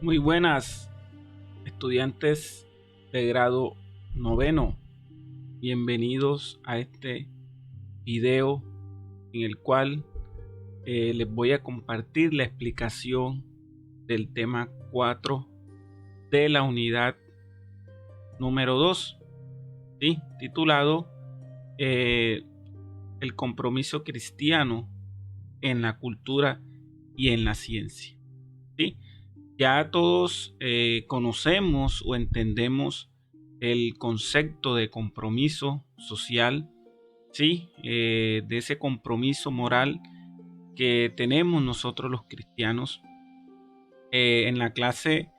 Muy buenas, estudiantes de grado noveno. Bienvenidos a este video en el cual les voy a compartir la explicación del tema 4 de la unidad número 2, ¿sí? Titulado El compromiso cristiano en la cultura y en la ciencia, ¿sí? Ya todos conocemos o entendemos el concepto de compromiso social, ¿sí? De ese compromiso moral que tenemos nosotros los cristianos. En la clase,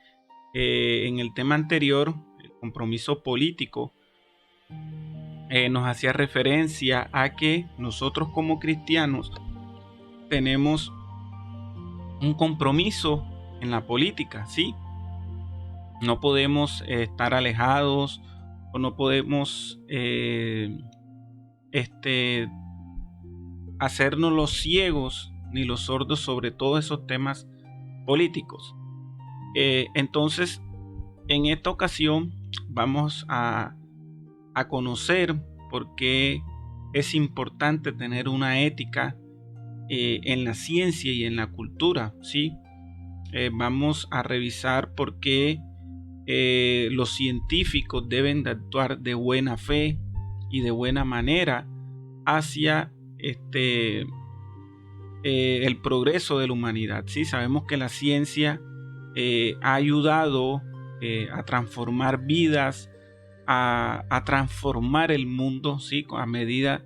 en el tema anterior, el compromiso político, nos hacía referencia a que nosotros como cristianos tenemos un compromiso en la política, ¿sí? No podemos estar alejados o no podemos hacernos los ciegos ni los sordos sobre todos esos temas políticos. Entonces, en esta ocasión vamos a conocer por qué es importante tener una ética en la ciencia y en la cultura, ¿sí? Vamos a revisar por qué los científicos deben de actuar de buena fe y de buena manera hacia el progreso de la humanidad. ¿Sí? Sabemos que la ciencia ha ayudado a transformar vidas, a transformar el mundo, ¿sí? A medida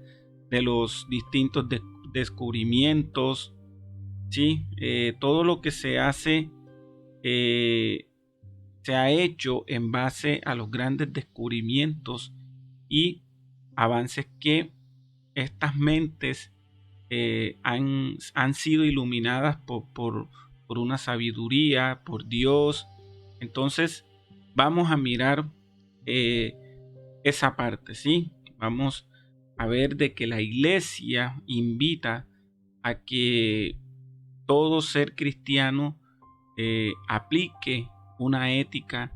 de los distintos descubrimientos, ¿sí? Todo lo que se hace se ha hecho en base a los grandes descubrimientos y avances que estas mentes han sido iluminadas por una sabiduría, por Dios. Entonces vamos a mirar eh, esa parte, ¿sí? Vamos a ver de que la iglesia invita a que todo ser cristiano aplique una ética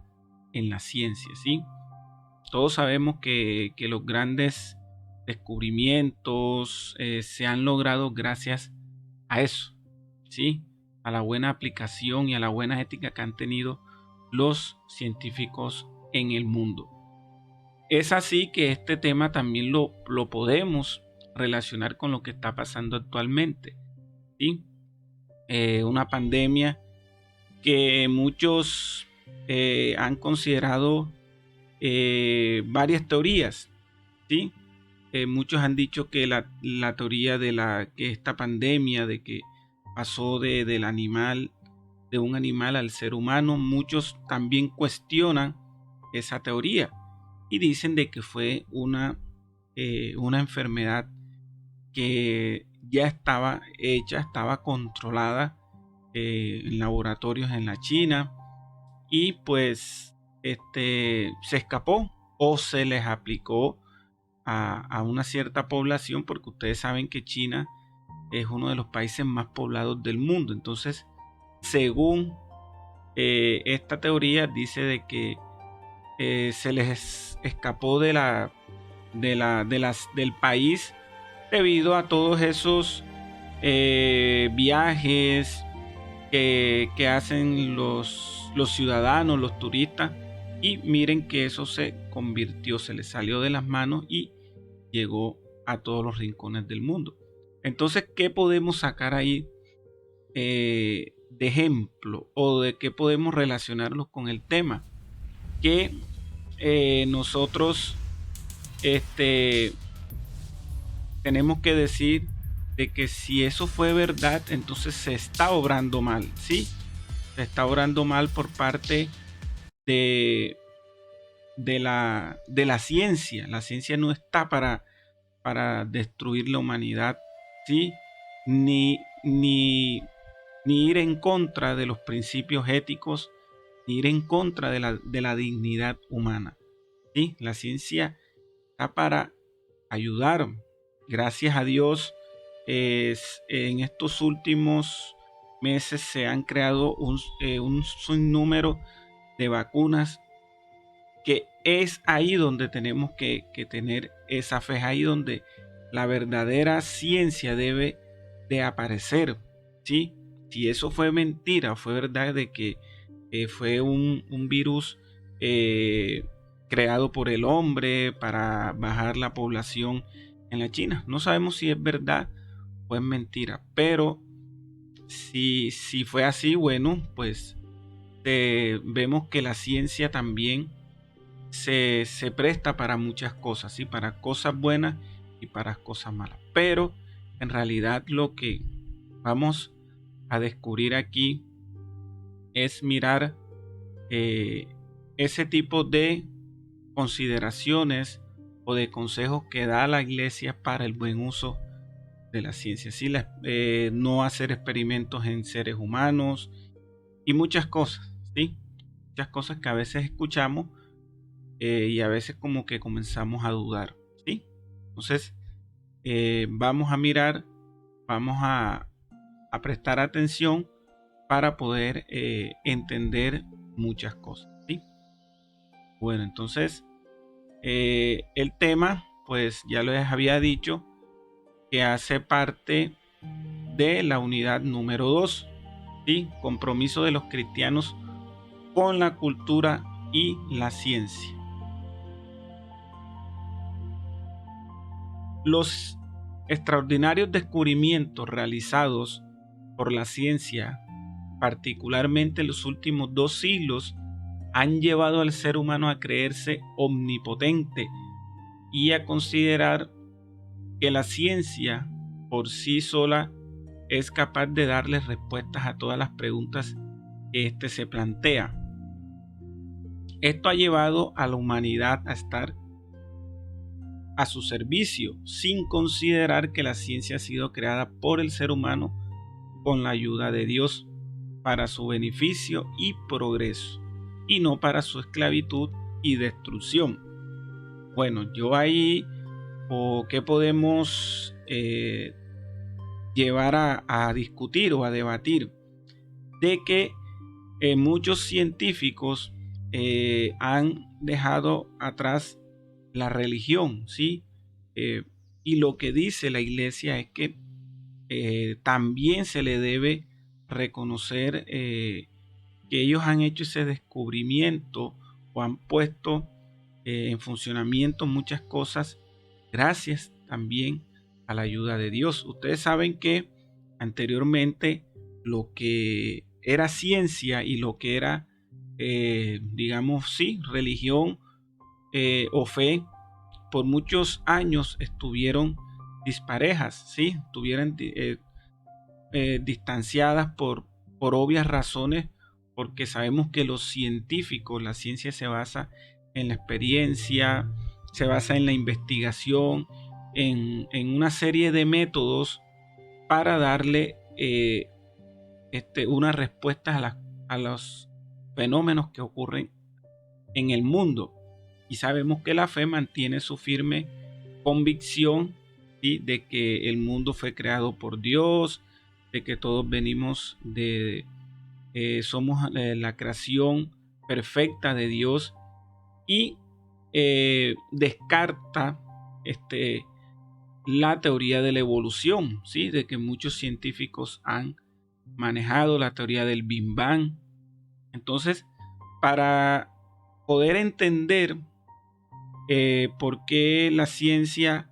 en la ciencia, ¿sí? Todos sabemos que los grandes descubrimientos se han logrado gracias a eso, ¿sí? A la buena aplicación y a la buena ética que han tenido los científicos en el mundo. Es así que este tema también lo podemos relacionar con lo que está pasando actualmente, ¿sí? Una pandemia que muchos han considerado varias teorías, ¿sí? Muchos han dicho que la teoría que esta pandemia, de que pasó del animal, de un animal al ser humano, muchos también cuestionan esa teoría y dicen de que fue una enfermedad que ya estaba hecha, estaba controlada en laboratorios en la China y pues se escapó o se les aplicó a una cierta población, porque ustedes saben que China es uno de los países más poblados del mundo. Entonces, según esta teoría, dice de que se les escapó del país debido a todos esos viajes que hacen los ciudadanos, los turistas, y miren que eso se convirtió, se les salió de las manos y llegó a todos los rincones del mundo. Entonces, ¿qué podemos sacar ahí de ejemplo o de qué podemos relacionarlos con el tema? Que nosotros este, tenemos que decir de que si eso fue verdad, entonces se está obrando mal, ¿sí? Se está obrando mal por parte de, de la ciencia. La ciencia no está para destruir la humanidad, ¿sí? Ni ir en contra de los principios éticos, ni ir en contra de la dignidad humana, ¿sí? La ciencia está para ayudar. Gracias a Dios, en estos últimos meses se han creado un sinnúmero de vacunas, que es ahí donde tenemos que tener esa fe, es ahí donde la verdadera ciencia debe de aparecer, ¿sí? Si eso fue mentira, fue verdad de que fue un virus creado por el hombre para bajar la población en la China. No sabemos si es verdad o es mentira, pero si fue así, bueno, pues vemos que la ciencia también se presta para muchas cosas, ¿sí? Para cosas buenas y para cosas malas. Pero en realidad lo que vamos a descubrir aquí es mirar ese tipo de consideraciones o de consejos que da la iglesia para el buen uso de la ciencia. ¿Sí? No hacer experimentos en seres humanos y muchas cosas, ¿sí? Muchas cosas que a veces escuchamos y a veces como que comenzamos a dudar, ¿sí? Entonces, vamos a mirar, vamos a prestar atención para poder entender muchas cosas, ¿sí? Bueno, entonces, el tema, pues ya les había dicho que hace parte de la unidad número 2, ¿sí? Compromiso de los cristianos con la cultura y la ciencia. Los extraordinarios descubrimientos realizados por la ciencia, particularmente en los últimos 2 siglos, han llevado al ser humano a creerse omnipotente y a considerar que la ciencia por sí sola es capaz de darles respuestas a todas las preguntas que éste se plantea. Esto ha llevado a la humanidad a estar a su servicio, sin considerar que la ciencia ha sido creada por el ser humano con la ayuda de Dios para su beneficio y progreso, y no para su esclavitud y destrucción. Bueno, yo ahí, o qué podemos llevar a discutir o a debatir, de que muchos científicos han dejado atrás la religión, ¿sí? Y lo que dice la iglesia es que también se le debe reconocer que ellos han hecho ese descubrimiento o han puesto en funcionamiento muchas cosas gracias también a la ayuda de Dios. Ustedes saben que anteriormente lo que era ciencia y lo que era, digamos, sí, religión o fe, por muchos años estuvieron disparejas, ¿sí? Estuvieron distanciadas por obvias razones, porque sabemos que los científicos, la ciencia se basa en la experiencia, se basa en la investigación, en una serie de métodos para darle unas respuestas a los fenómenos que ocurren en el mundo. Y sabemos que la fe mantiene su firme convicción, ¿sí? De que el mundo fue creado por Dios, de que todos venimos somos la creación perfecta de Dios, y descarta la teoría de la evolución, ¿sí? De que muchos científicos han manejado la teoría del Big Bang. Entonces, para poder entender por qué la ciencia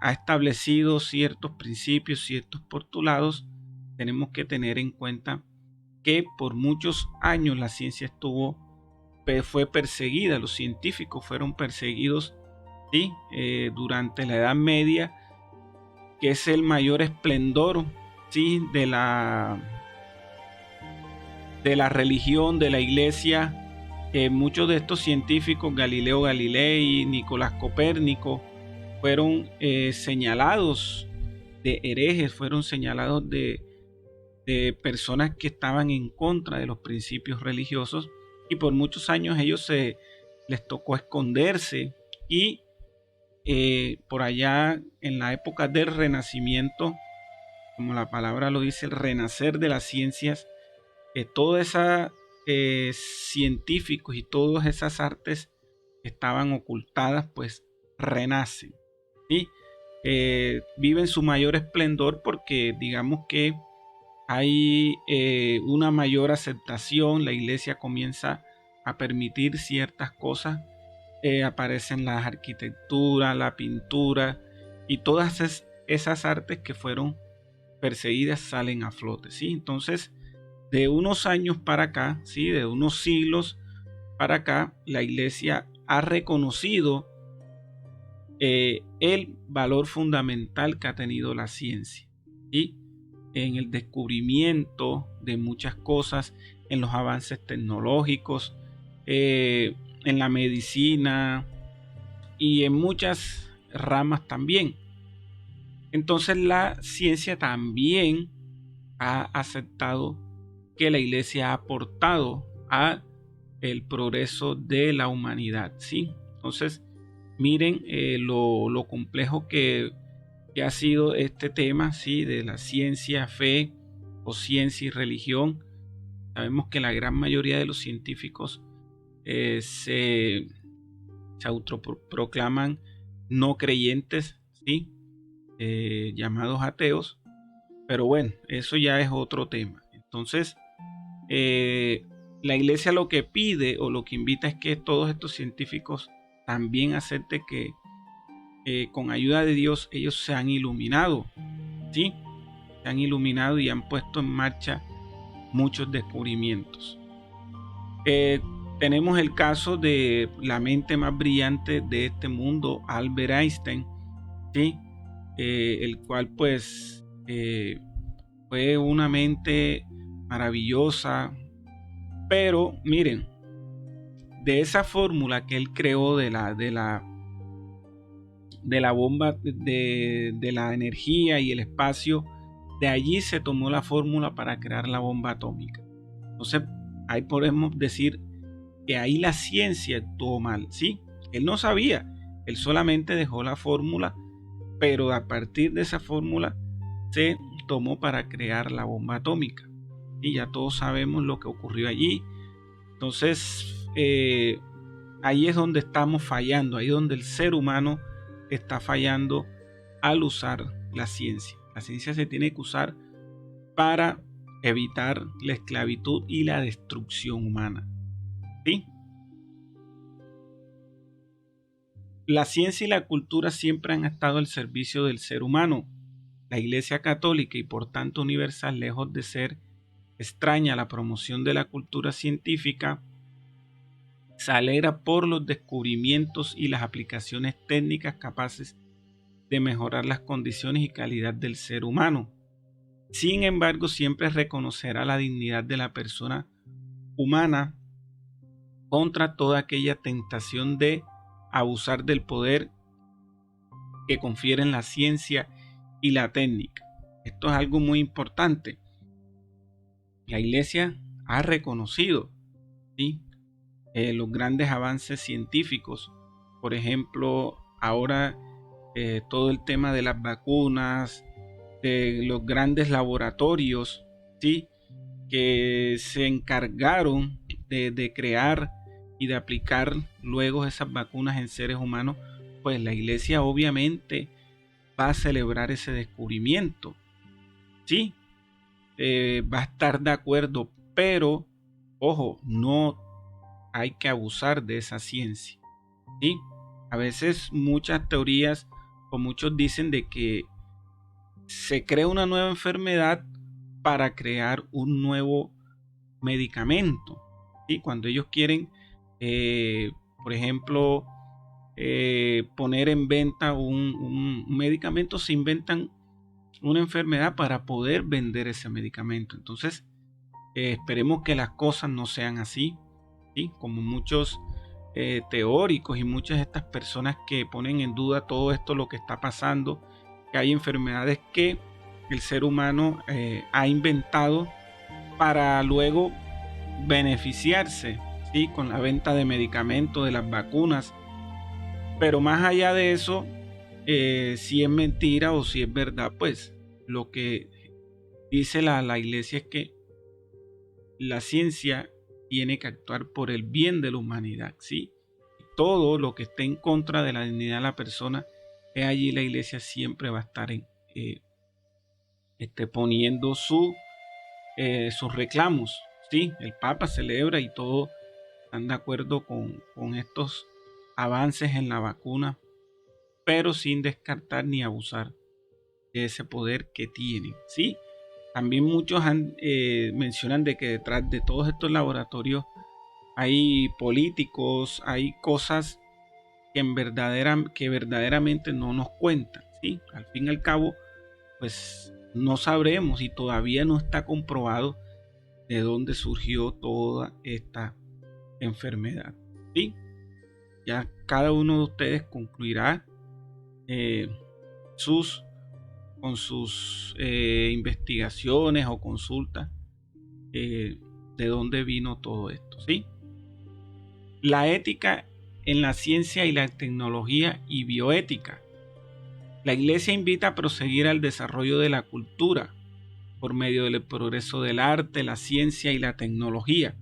ha establecido ciertos principios, ciertos postulados, tenemos que tener en cuenta que por muchos años la ciencia fue perseguida, los científicos fueron perseguidos, ¿sí? Durante la Edad Media, que es el mayor esplendor, ¿sí? de la religión, de la iglesia. Muchos de estos científicos, Galileo Galilei, Nicolás Copérnico, fueron señalados de herejes, fueron señalados de personas que estaban en contra de los principios religiosos, y por muchos años ellos les tocó esconderse, y por allá en la época del Renacimiento como la palabra lo dice, el renacer de las ciencias, todas esas científicos y todas esas artes que estaban ocultadas, pues renacen, ¿sí? Viven su mayor esplendor porque digamos que hay una mayor aceptación, la iglesia comienza a permitir ciertas cosas, aparecen las arquitecturas, la pintura y todas esas artes que fueron perseguidas salen a flote, ¿sí? Entonces, de unos años para acá, ¿sí? De unos siglos para acá, la iglesia ha reconocido el valor fundamental que ha tenido la ciencia, ¿sí? En el descubrimiento de muchas cosas, en los avances tecnológicos, en la medicina y en muchas ramas también. Entonces la ciencia también ha aceptado que la iglesia ha aportado a el progreso de la humanidad, ¿sí? Entonces, miren lo complejo que ha sido este tema, ¿sí? De la ciencia, fe o ciencia y religión. Sabemos que la gran mayoría de los científicos se autoproclaman no creyentes, ¿sí? Llamados ateos, pero bueno, eso ya es otro tema. Entonces, la iglesia lo que pide o lo que invita es que todos estos científicos también acepten que con ayuda de Dios ellos se han iluminado, ¿sí? Se han iluminado y han puesto en marcha muchos descubrimientos. Tenemos el caso de la mente más brillante de este mundo, Albert Einstein, ¿sí? El cual pues fue una mente maravillosa, pero miren, de esa fórmula que él creó de la bomba de la energía y el espacio, de allí se tomó la fórmula para crear la bomba atómica. Entonces ahí podemos decir que ahí la ciencia actuó mal, ¿sí? Él no sabía, él solamente dejó la fórmula, pero a partir de esa fórmula se tomó para crear la bomba atómica. Y ya todos sabemos lo que ocurrió allí. Entonces, ahí es donde estamos fallando, ahí es donde el ser humano está fallando al usar la ciencia. La ciencia se tiene que usar para evitar la esclavitud y la destrucción humana, ¿sí? La ciencia y la cultura siempre han estado al servicio del ser humano. La Iglesia Católica y por tanto universal, lejos de ser extraña la promoción de la cultura científica, se alegra por los descubrimientos y las aplicaciones técnicas capaces de mejorar las condiciones y calidad del ser humano. Sin embargo, siempre reconocerá la dignidad de la persona humana contra toda aquella tentación de abusar del poder que confieren la ciencia y la técnica. Esto es algo muy importante. La Iglesia ha reconocido, ¿sí? Los grandes avances científicos. Por ejemplo, ahora todo el tema de las vacunas, de los grandes laboratorios, ¿sí? Que se encargaron de crear y de aplicar luego esas vacunas en seres humanos, pues la iglesia obviamente va a celebrar ese descubrimiento, ¿sí? Va a estar de acuerdo, pero ojo, no hay que abusar de esa ciencia, ¿sí? A veces muchas teorías o muchos dicen de que se crea una nueva enfermedad para crear un nuevo medicamento, ¿sí? Cuando ellos quieren, por ejemplo, poner en venta un medicamento, se inventan una enfermedad para poder vender ese medicamento. Entonces, esperemos que las cosas no sean así, ¿sí? Como muchos teóricos y muchas de estas personas que ponen en duda todo esto, lo que está pasando, que hay enfermedades que el ser humano ha inventado para luego beneficiarse, ¿sí? Con la venta de medicamentos, de las vacunas. Pero más allá de eso, si es mentira o si es verdad, pues lo que dice la iglesia es que la ciencia tiene que actuar por el bien de la humanidad, ¿sí? Todo lo que esté en contra de la dignidad de la persona, allí la iglesia siempre va a estar poniendo sus reclamos, ¿sí? El Papa celebra y todos están de acuerdo con estos avances en la vacuna, pero sin descartar ni abusar de ese poder que tienen, ¿sí? También muchos mencionan de que detrás de todos estos laboratorios hay políticos, hay cosas que verdaderamente no nos cuentan, ¿sí? Al fin y al cabo, pues no sabremos y todavía no está comprobado de dónde surgió toda esta enfermedad, ¿sí? Ya cada uno de ustedes concluirá con sus investigaciones o consultas de dónde vino todo esto, ¿sí? La ética en la ciencia y la tecnología y bioética. La Iglesia invita a proseguir al desarrollo de la cultura por medio del progreso del arte, la ciencia y la tecnología,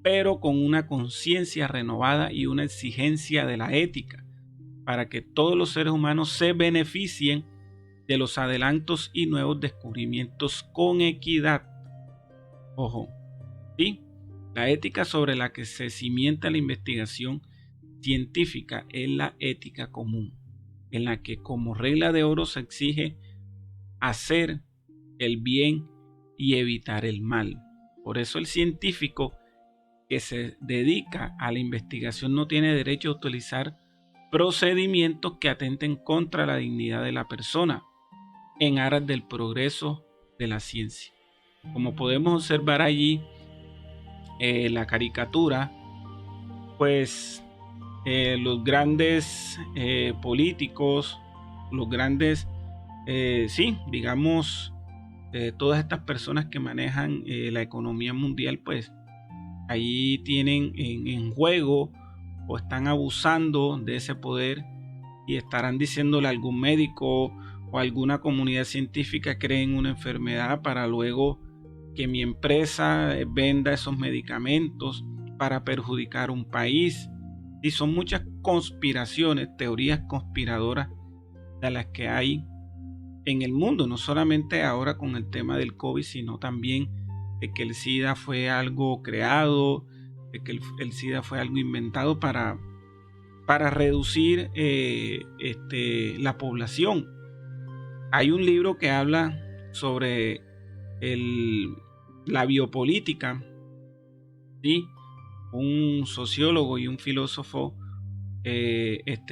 pero con una conciencia renovada y una exigencia de la ética, para que todos los seres humanos se beneficien de los adelantos y nuevos descubrimientos con equidad. Ojo, ¿sí? La ética sobre la que se cimienta la investigación científica es la ética común, en la que como regla de oro se exige hacer el bien y evitar el mal. Por eso el científico que se dedica a la investigación no tiene derecho a utilizar procedimientos que atenten contra la dignidad de la persona en aras del progreso de la ciencia. Como podemos observar allí la caricatura, pues los grandes políticos, los grandes, digamos, todas estas personas que manejan la economía mundial, pues ahí tienen en juego o están abusando de ese poder y estarán diciéndole a algún médico o alguna comunidad científica creen una enfermedad para luego que mi empresa venda esos medicamentos para perjudicar un país. Y son muchas conspiraciones, teorías conspiradoras de las que hay en el mundo, no solamente ahora con el tema del COVID, sino también de que el SIDA fue algo creado, de que el SIDA fue algo inventado para reducir la población. Hay un libro que habla sobre la biopolítica, ¿sí? Un sociólogo y un filósofo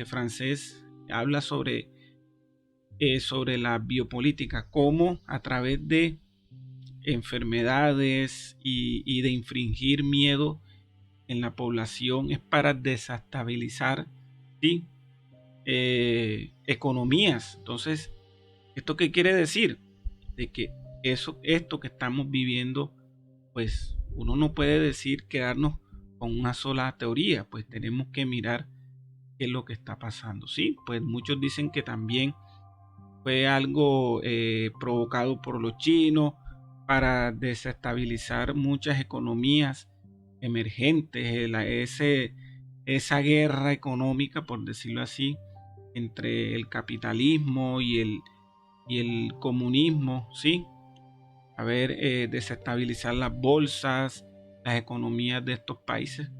francés habla sobre la biopolítica, cómo a través de enfermedades y de infringir miedo en la población es para desestabilizar, ¿sí? Economías. Entonces, ¿esto qué quiere decir? De que esto que estamos viviendo, pues uno no puede decir quedarnos con una sola teoría, pues tenemos que mirar qué es lo que está pasando, ¿sí? Pues muchos dicen que también fue algo provocado por los chinos para desestabilizar muchas economías emergentes, esa guerra económica, por decirlo así, entre el capitalismo y el comunismo, ¿sí? A ver, desestabilizar las bolsas, las economías de estos países.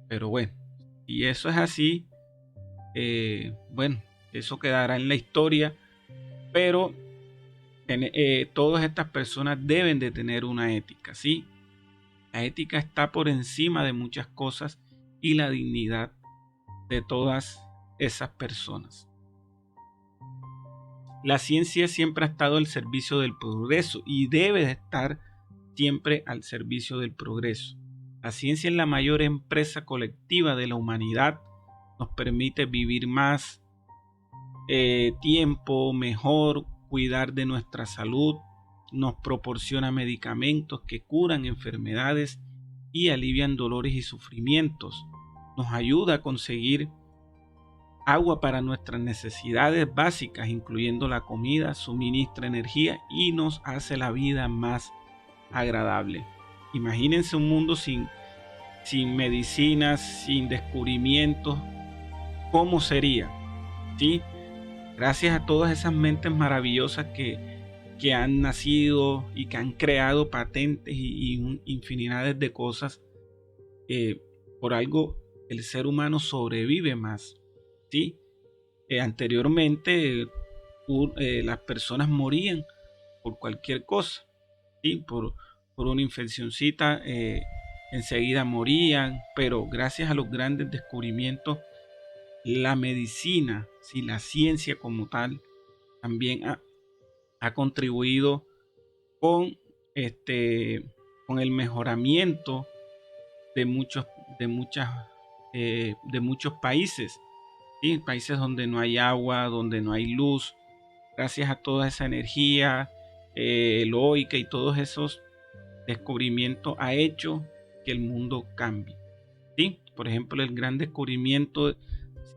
Pero bueno, y eso es así, bueno, eso quedará en la historia, pero todas estas personas deben de tener una ética, ¿sí? La ética está por encima de muchas cosas y la dignidad de todas esas personas. La ciencia siempre ha estado al servicio del progreso y debe de estar siempre al servicio del progreso. La ciencia es la mayor empresa colectiva de la humanidad. Nos permite vivir más tiempo, mejor, cuidar de nuestra salud, nos proporciona medicamentos que curan enfermedades y alivian dolores y sufrimientos, nos ayuda a conseguir agua para nuestras necesidades básicas, incluyendo la comida, suministra energía y nos hace la vida más agradable. Imagínense un mundo sin medicinas, sin descubrimientos, ¿cómo sería? ¿Sí? Gracias a todas esas mentes maravillosas que han nacido y que han creado patentes y infinidades de cosas, por algo el ser humano sobrevive más. ¿Sí? Anteriormente las personas morían por cualquier cosa, ¿sí? Por una infeccioncita, enseguida morían, pero gracias a los grandes descubrimientos, la medicina, ¿sí? La ciencia como tal, también ha contribuido con con el mejoramiento de muchos países, ¿sí? Países donde no hay agua, donde no hay luz. Gracias a toda esa energía eólica y todos esos descubrimientos ha hecho que el mundo cambie, ¿sí? Por ejemplo, el gran descubrimiento,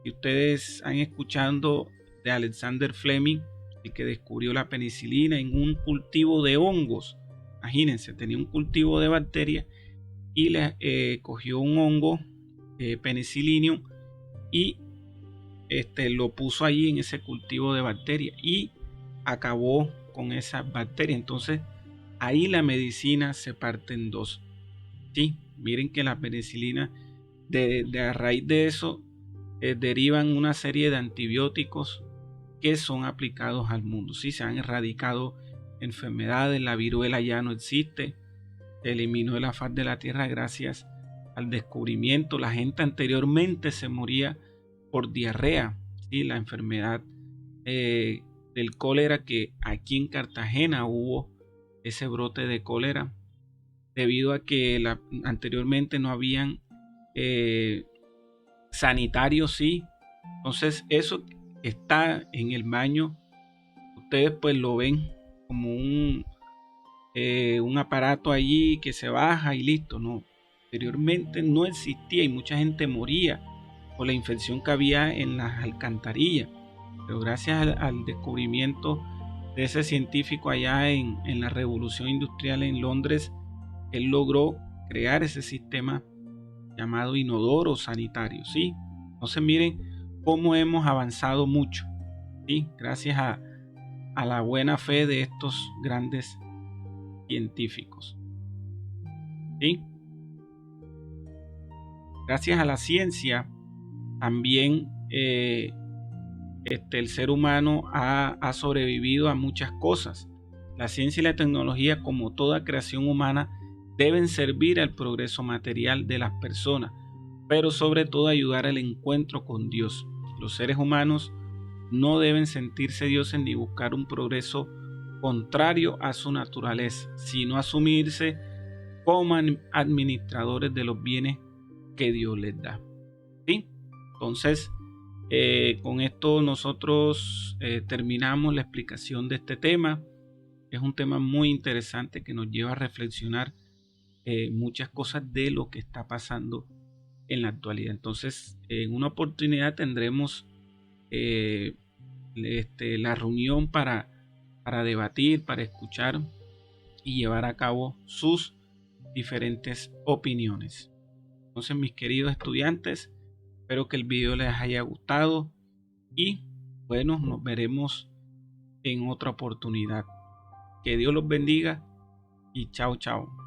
si ustedes han escuchado, de Alexander Fleming, el que descubrió la penicilina en un cultivo de hongos. Imagínense, tenía un cultivo de bacterias y le cogió un hongo, Penicillium, y lo puso allí en ese cultivo de bacterias y acabó con esas bacterias. Entonces ahí la medicina se parte en dos. Sí, miren que la penicilina, a raíz de eso, derivan una serie de antibióticos que son aplicados al mundo. Sí, se han erradicado enfermedades, la viruela ya no existe, se eliminó de la faz de la tierra gracias al descubrimiento. La gente anteriormente se moría por diarrea, ¿sí? La enfermedad del cólera, que aquí en Cartagena hubo ese brote de cólera debido a que anteriormente no habían sanitarios, sí. Entonces eso está en el baño, ustedes pues lo ven como un aparato allí que se baja y listo. No, anteriormente no existía y mucha gente moría por la infección que había en las alcantarillas, pero gracias al descubrimiento de ese científico allá en la revolución industrial en Londres, él logró crear ese sistema llamado inodoro sanitario, ¿sí? Entonces miren cómo hemos avanzado mucho, ¿sí? Gracias a la buena fe de estos grandes científicos, ¿sí? Gracias a la ciencia también el ser humano ha sobrevivido a muchas cosas. La ciencia y la tecnología, como toda creación humana, deben servir al progreso material de las personas, pero sobre todo ayudar al encuentro con Dios. Los seres humanos no deben sentirse dioses ni buscar un progreso contrario a su naturaleza, sino asumirse como administradores de los bienes que Dios les da, ¿sí? Entonces, con esto nosotros terminamos la explicación de este tema. Es un tema muy interesante que nos lleva a reflexionar muchas cosas de lo que está pasando en la actualidad. Entonces, en una oportunidad tendremos la reunión para debatir, para escuchar y llevar a cabo sus diferentes opiniones. Entonces, mis queridos estudiantes, espero que el video les haya gustado y bueno, nos veremos en otra oportunidad. Que Dios los bendiga y chao, chao.